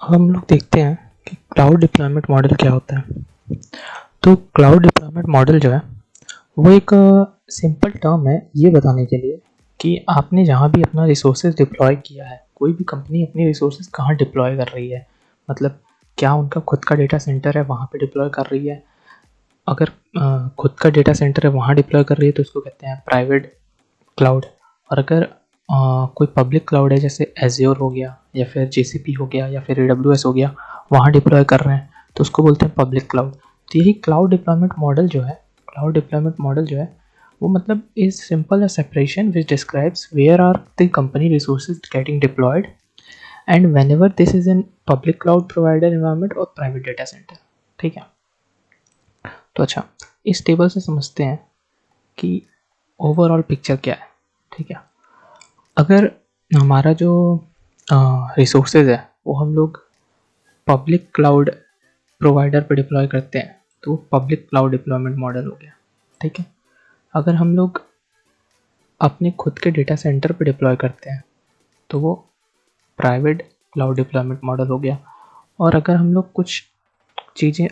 हम लोग देखते हैं कि क्लाउड डिप्लॉयमेंट मॉडल क्या होता है। तो क्लाउड डिप्लॉयमेंट मॉडल जो है वो एक सिंपल टर्म है ये बताने के लिए कि आपने जहाँ भी अपना रिसोर्सेज डिप्लॉय किया है, कोई भी कंपनी अपनी रिसोर्सेज कहाँ डिप्लॉय कर रही है, मतलब क्या उनका खुद का डेटा सेंटर है वहाँ पे डिप्लॉय कर रही है। अगर खुद का डेटा सेंटर है वहाँ डिप्लॉय कर रही है तो उसको कहते हैं प्राइवेट क्लाउड। और अगर कोई पब्लिक क्लाउड है जैसे एज्योर हो गया या फिर जीसीपी हो गया या फिर एडब्ल्यूएस हो गया, वहाँ डिप्लॉय कर रहे हैं तो उसको बोलते हैं पब्लिक क्लाउड। तो यही क्लाउड डिप्लॉयमेंट मॉडल जो है वो मतलब is simple a separation which describes where are the company resources getting deployed and whenever this is in public cloud provider environment और प्राइवेट डेटा सेंटर। ठीक है, तो अच्छा, इस टेबल से समझते हैं कि ओवरऑल पिक्चर क्या है। ठीक है, अगर हमारा जो रिसोर्सेज है वो हम लोग पब्लिक क्लाउड प्रोवाइडर पे डिप्लॉय करते हैं तो वो पब्लिक क्लाउड डिप्लॉयमेंट मॉडल हो गया। ठीक है, अगर हम लोग अपने खुद के डेटा सेंटर पे डिप्लॉय करते हैं तो वो प्राइवेट क्लाउड डिप्लॉयमेंट मॉडल हो गया। और अगर हम लोग कुछ चीज़ें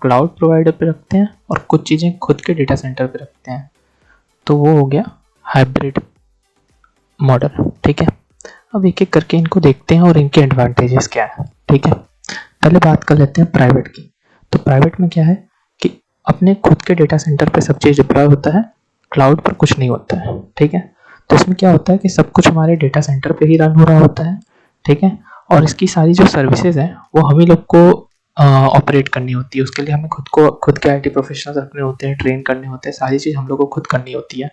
क्लाउड प्रोवाइडर पे रखते हैं और कुछ चीज़ें खुद के डेटा सेंटर पे रखते हैं तो वो हो गया हाइब्रिड मॉडल। ठीक है, अब एक एक करके इनको देखते हैं और इनके एडवांटेजेस क्या है। ठीक है, पहले बात कर लेते हैं प्राइवेट की। तो प्राइवेट में क्या है कि अपने खुद के डेटा सेंटर पे सब चीज़ डिप्लॉय होता है, क्लाउड पर कुछ नहीं होता है। ठीक है, तो इसमें क्या होता है कि सब कुछ हमारे डेटा सेंटर पे ही रन हो रहा होता है। ठीक है, और इसकी सारी जो सर्विसेज हैं वो हम ही लोग को ऑपरेट करनी होती है। उसके लिए हमें खुद के आईटी प्रोफेशनल्स रखने होते हैं, ट्रेन करने होते हैं, सारी चीज़ हम लोग को खुद करनी होती है।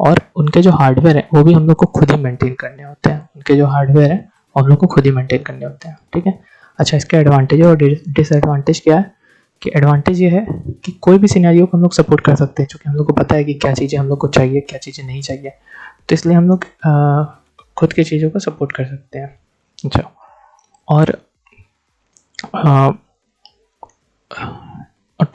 और उनके जो हार्डवेयर है वो भी हम लोग को खुद ही मेंटेन करने होते हैं। उनके जो हार्डवेयर है हम लोग को खुद ही मेंटेन करने होते हैं। ठीक है, अच्छा, इसके एडवांटेज और डिसएडवांटेज क्या है कि एडवांटेज ये है कि कोई भी सिनेरियो को हम लोग सपोर्ट कर सकते हैं, क्योंकि हम लोग को पता है कि क्या चीज़ें हम लोग को चाहिए, क्या चीज़ें नहीं चाहिए। तो इसलिए हम लोग खुद की चीज़ों को सपोर्ट कर सकते हैं। अच्छा, और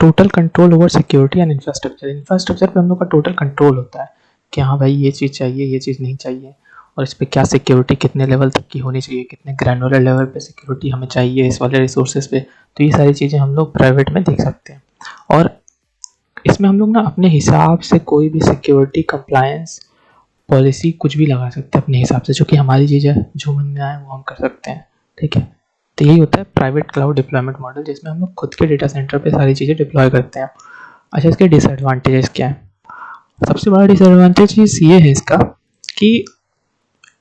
total control over security and infrastructure पे हम लोग का टोटल कंट्रोल होता है कि हाँ भाई ये चीज़ चाहिए, ये चीज़ नहीं चाहिए, और इस पर क्या सिक्योरिटी कितने लेवल तक की होनी चाहिए, कितने ग्रैनुलर लेवल पे सिक्योरिटी हमें चाहिए इस वाले रिसोर्सेज पे। तो ये सारी चीज़ें हम लोग प्राइवेट में देख सकते हैं। और इसमें हम लोग ना अपने हिसाब से कोई भी सिक्योरिटी कंप्लायंस पॉलिसी कुछ भी लगा सकते हैं अपने हिसाब से, जो कि हमारी चीज़ है, जो मन में आए वो हम कर सकते हैं। ठीक है, तो यही होता है प्राइवेट क्लाउड डिप्लॉयमेंट मॉडल, जिसमें हम लोग खुद के डेटा सेंटर पे सारी चीज़ें डिप्लॉय करते हैं। अच्छा, इसके डिसएडवांटेजेस क्या है? सबसे बड़ा डिसएडवांटेज ये है इसका कि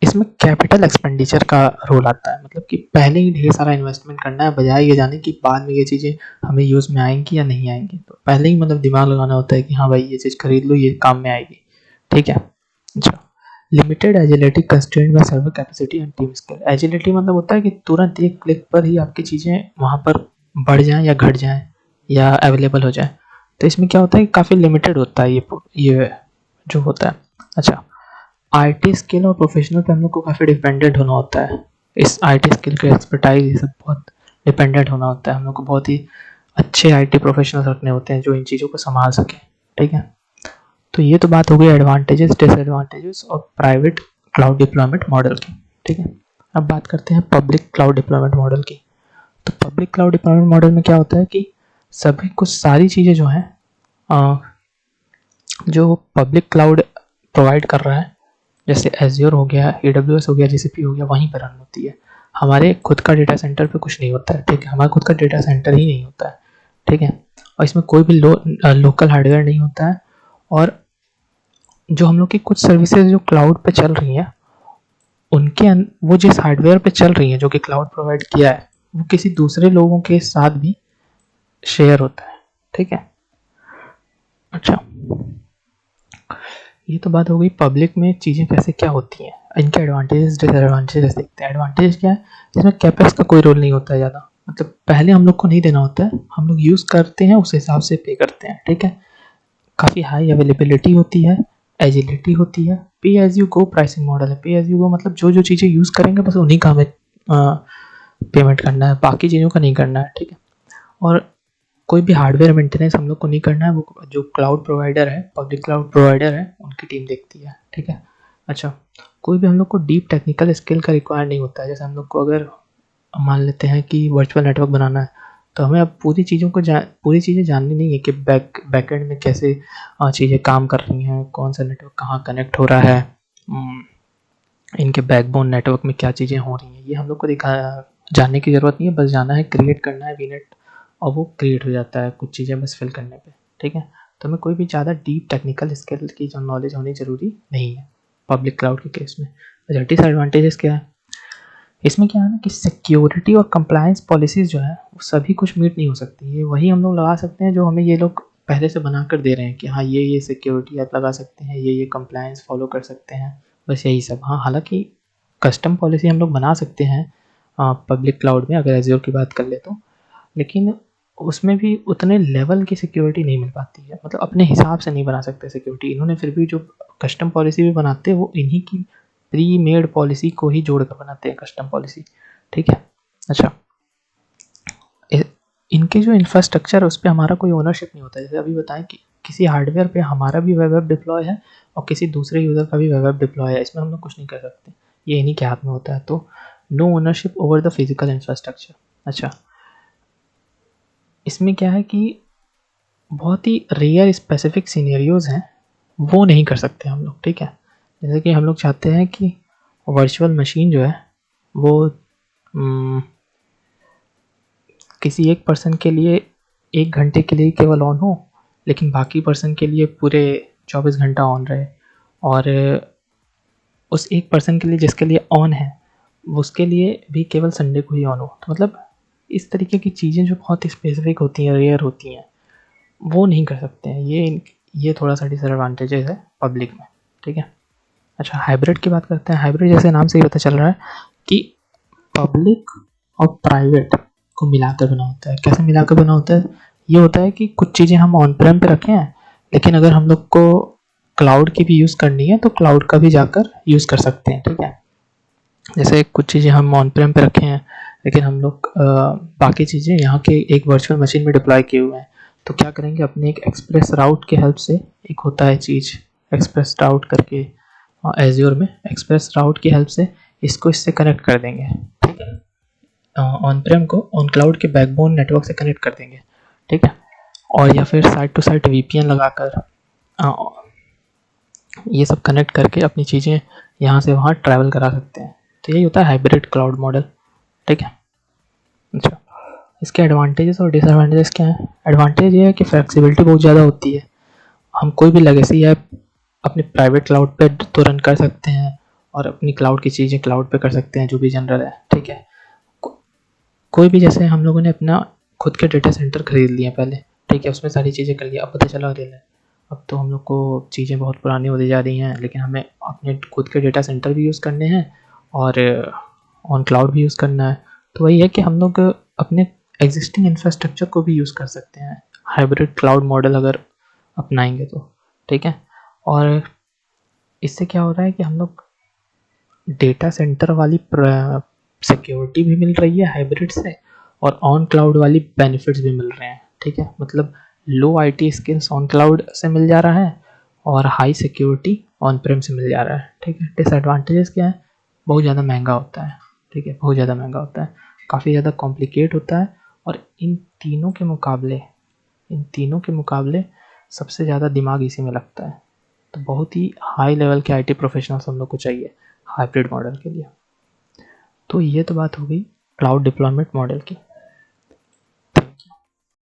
इसमें कैपिटल एक्सपेंडिचर का रोल आता है। मतलब कि पहले ही ढेर सारा इन्वेस्टमेंट करना है, बजाय ये जाने कि बाद में ये चीज़ें हमें यूज़ में आएंगी या नहीं आएंगी। तो पहले ही मतलब दिमाग लगाना होता है कि हाँ भाई ये चीज़ खरीद लो, ये काम में आएगी। ठीक है, अच्छा, limited agility constraint by server capacity and team scale. Agility मतलब होता है कि तुरंत एक क्लिक पर ही आपकी चीज़ें वहाँ पर बढ़ जाएं या घट जाएं या अवेलेबल हो जाए। तो इसमें क्या होता है कि काफ़ी लिमिटेड होता है ये जो होता है। अच्छा, आईटी स्किल और प्रोफेशनल पे हम लोग को काफ़ी डिपेंडेंट होना होता है। इस आईटी स्किल के एक्सपर्टाइज ये सब बहुत डिपेंडेंट होना होता है। हम लोग को बहुत ही अच्छे आईटी प्रोफेशनल्स रखने होते हैं जो इन चीज़ों को संभाल सकें। ठीक है, तो ये तो बात हो गई एडवांटेजेस डिसएडवांटेजेस और प्राइवेट क्लाउड डिप्लॉयमेंट मॉडल की। ठीक है, अब बात करते हैं पब्लिक क्लाउड डिप्लॉयमेंट मॉडल की। तो पब्लिक क्लाउड डिप्लॉयमेंट मॉडल में क्या होता है कि सभी कुछ सारी चीज़ें जो हैं जो पब्लिक क्लाउड प्रोवाइड कर रहा है, जैसे एज्योर हो गया, एडब्ल्यूएस हो गया, जीसीपी हो गया, वहीं पर रन होती है। हमारे खुद का डेटा सेंटर पे कुछ नहीं होता है। ठीक है, हमारा खुद का डेटा सेंटर ही नहीं होता है। ठीक है, और इसमें कोई भी लोकल हार्डवेयर नहीं होता है। और जो हम लोग की कुछ सर्विसेज जो क्लाउड पे चल रही हैं वो जिस हार्डवेयर पे चल रही हैं जो कि क्लाउड प्रोवाइड किया है, वो किसी दूसरे लोगों के साथ भी शेयर होता है। ठीक है, अच्छा, ये तो बात हो गई पब्लिक में चीज़ें कैसे क्या होती हैं। इनके एडवांटेजेस डिसएडवांटेजेस देखते हैं। एडवांटेज क्या है, इसमें कैपेक्स का कोई रोल नहीं होता है ज़्यादा। मतलब पहले हम लोग को नहीं देना होता है, हम लोग यूज़ करते हैं उस हिसाब से पे करते हैं। ठीक है, काफ़ी हाई अवेलेबिलिटी होती है, एजिलिटी होती है, pay as you go pricing model है। पे एज यू गो मतलब जो जो चीज़ें यूज़ करेंगे बस उन्हीं का हमें पेमेंट करना है, बाकी चीज़ों का नहीं करना है। ठीक है, और कोई भी हार्डवेयर मेंटेनेंस हम लोग को नहीं करना है, वो जो क्लाउड प्रोवाइडर है, पब्लिक क्लाउड प्रोवाइडर है, उनकी टीम देखती है। ठीक है, अच्छा, कोई भी हम लोग को डीप टेक्निकल स्किल का रिक्वायर नहीं होता है। जैसे हम लोग को अगर मान लेते हैं कि वर्चुअल नेटवर्क बनाना है, तो हमें अब पूरी चीज़ें जाननी नहीं है कि बैकएंड में कैसे चीज़ें काम कर रही हैं, कौन सा नेटवर्क कहाँ कनेक्ट हो रहा है, इनके बैकबोन नेटवर्क में क्या चीज़ें हो रही हैं, ये हम लोग को जानने की ज़रूरत नहीं है। बस जाना है, क्रिएट करना है वीनेट, और वो क्रिएट हो जाता है कुछ चीज़ें बस फिल करने पे, ठीक है। तो हमें कोई भी ज़्यादा डीप टेक्निकल स्किल की जो नॉलेज होनी ज़रूरी नहीं है पब्लिक क्लाउड के केस में। अच्छा, डिसएडवांटेजेस क्या है इसमें? क्या है ना कि सिक्योरिटी और कंप्लायंस पॉलिसीज़ जो है वो सभी कुछ मीट नहीं हो सकती। ये वही हम लोग लगा सकते हैं जो हमें ये लोग पहले से बना कर दे रहे हैं कि हाँ ये सिक्योरिटी आप लगा सकते हैं, ये कंप्लायंस फॉलो कर सकते हैं, बस यही सब। हाँ, हालांकि कस्टम पॉलिसी हम लोग बना सकते हैं पब्लिक क्लाउड में, अगर एज़्योर की बात कर ले तो, लेकिन उसमें भी उतने लेवल की सिक्योरिटी नहीं मिल पाती है। मतलब अपने हिसाब से नहीं बना सकते सिक्योरिटी। इन्होंने फिर भी जो कस्टम पॉलिसी भी बनाते हैं वो इन्हीं की प्री मेड पॉलिसी को ही जोड़ कर बनाते हैं कस्टम पॉलिसी, ठीक है। अच्छा, इनके जो इंफ्रास्ट्रक्चर है उस पर हमारा कोई ओनरशिप नहीं होता। जैसे अभी बताएं कि किसी हार्डवेयर पे हमारा भी वेब डिप्लॉय है और किसी दूसरे यूज़र का भी वेब डिप्लॉय है, इसमें हम लोग कुछ नहीं कर सकते, ये इन्हीं के हाथ में होता है। तो no ownership over the physical infrastructure. अच्छा, इसमें क्या है कि बहुत ही रेयर स्पेसिफिक सिनेरियोज़ हैं, वो नहीं कर सकते हम लोग, ठीक है। जैसे कि हम लोग चाहते हैं कि वर्चुअल मशीन जो है वो किसी एक पर्सन के लिए 1 घंटे के लिए केवल ऑन हो, लेकिन बाकी पर्सन के लिए पूरे 24 घंटा ऑन रहे, और उस एक पर्सन के लिए जिसके लिए ऑन है उसके लिए भी केवल संडे को ही ऑन हो। तो मतलब इस तरीके की चीज़ें जो बहुत स्पेसिफिक होती हैं, रेयर होती हैं, वो नहीं कर सकते हैं। ये थोड़ा सा डिसएडवांटेजेस है पब्लिक में, ठीक है। अच्छा, हाइब्रिड की बात करते हैं। हाइब्रिड जैसे नाम से ही पता चल रहा है कि पब्लिक और प्राइवेट को मिलाकर बना होता है। कैसे मिलाकर बना होता है? ये होता है कि कुछ चीज़ें हम ऑन प्रेम पे रखे हैं, लेकिन अगर हम लोग को क्लाउड की भी यूज़ करनी है तो क्लाउड का भी जाकर यूज़ कर सकते हैं, ठीक है। जैसे कुछ चीज़ें हम ऑन प्रेम पे रखे हैं, लेकिन हम लोग बाकी चीज़ें यहाँ के एक वर्चुअल मशीन में डिप्लॉय किए हुए हैं, तो क्या करेंगे, अपने एक एक्सप्रेस राउट के हेल्प से, एक होता है चीज़ एक्सप्रेस राउट करके एज़्योर में, एक्सप्रेस राउट की हेल्प से इसको इससे कनेक्ट कर देंगे, ठीक है। ऑन प्रेम को ऑन क्लाउड के बैकबोन नेटवर्क से कनेक्ट कर देंगे, ठीक है। और या फिर साइट टू साइट VPN लगाकर ये सब कनेक्ट करके अपनी चीज़ें यहाँ से वहाँ ट्रैवल करा सकते हैं। तो यही होता है हाइब्रिड क्लाउड मॉडल, ठीक है। अच्छा, इसके एडवांटेजेस और डिसएडवांटेजेस क्या है? एडवांटेज ये है कि फ्लेक्सिबिलिटी बहुत ज़्यादा होती है। हम कोई भी लेगेसी ऐप अपने प्राइवेट क्लाउड पे तो रन कर सकते हैं, और अपनी क्लाउड की चीज़ें क्लाउड पे कर सकते हैं जो भी जनरल है, ठीक है। कोई भी, जैसे हम लोगों ने अपना खुद के डेटा सेंटर खरीद लिए पहले, ठीक है, उसमें सारी चीज़ें कर लिया, अब पता चला अरे अब तो हम लोग को चीज़ें बहुत पुरानी होती जा रही हैं, लेकिन हमें अपने खुद के डेटा सेंटर भी यूज़ करने हैं और ऑन क्लाउड भी यूज़ करना है। तो वही है कि हम लोग अपने एग्जिस्टिंग इंफ्रास्ट्रक्चर को भी यूज़ कर सकते हैं हाइब्रिड क्लाउड मॉडल अगर अपनाएंगे तो, ठीक है। और इससे क्या हो रहा है कि हम लोग डेटा सेंटर वाली सिक्योरिटी भी मिल रही है हाइब्रिड से, और ऑन क्लाउड वाली बेनिफिट्स भी मिल रहे हैं, ठीक है। मतलब लो IT स्किल्स ऑन क्लाउड से मिल जा रहा है और हाई सिक्योरिटी ऑन प्रेम से मिल जा रहा है, ठीक है। डिसएडवांटेजेस क्या है? बहुत ज़्यादा महंगा होता है, ठीक है, बहुत ज़्यादा महंगा होता है, काफ़ी ज़्यादा कॉम्प्लिकेट होता है, और इन तीनों के मुकाबले सबसे ज़्यादा दिमाग इसी में लगता है। तो बहुत ही हाई लेवल के IT प्रोफेशनल्स हम लोग को चाहिए हाइब्रिड मॉडल के लिए। तो ये तो बात हो गई क्लाउड डिप्लॉयमेंट मॉडल की।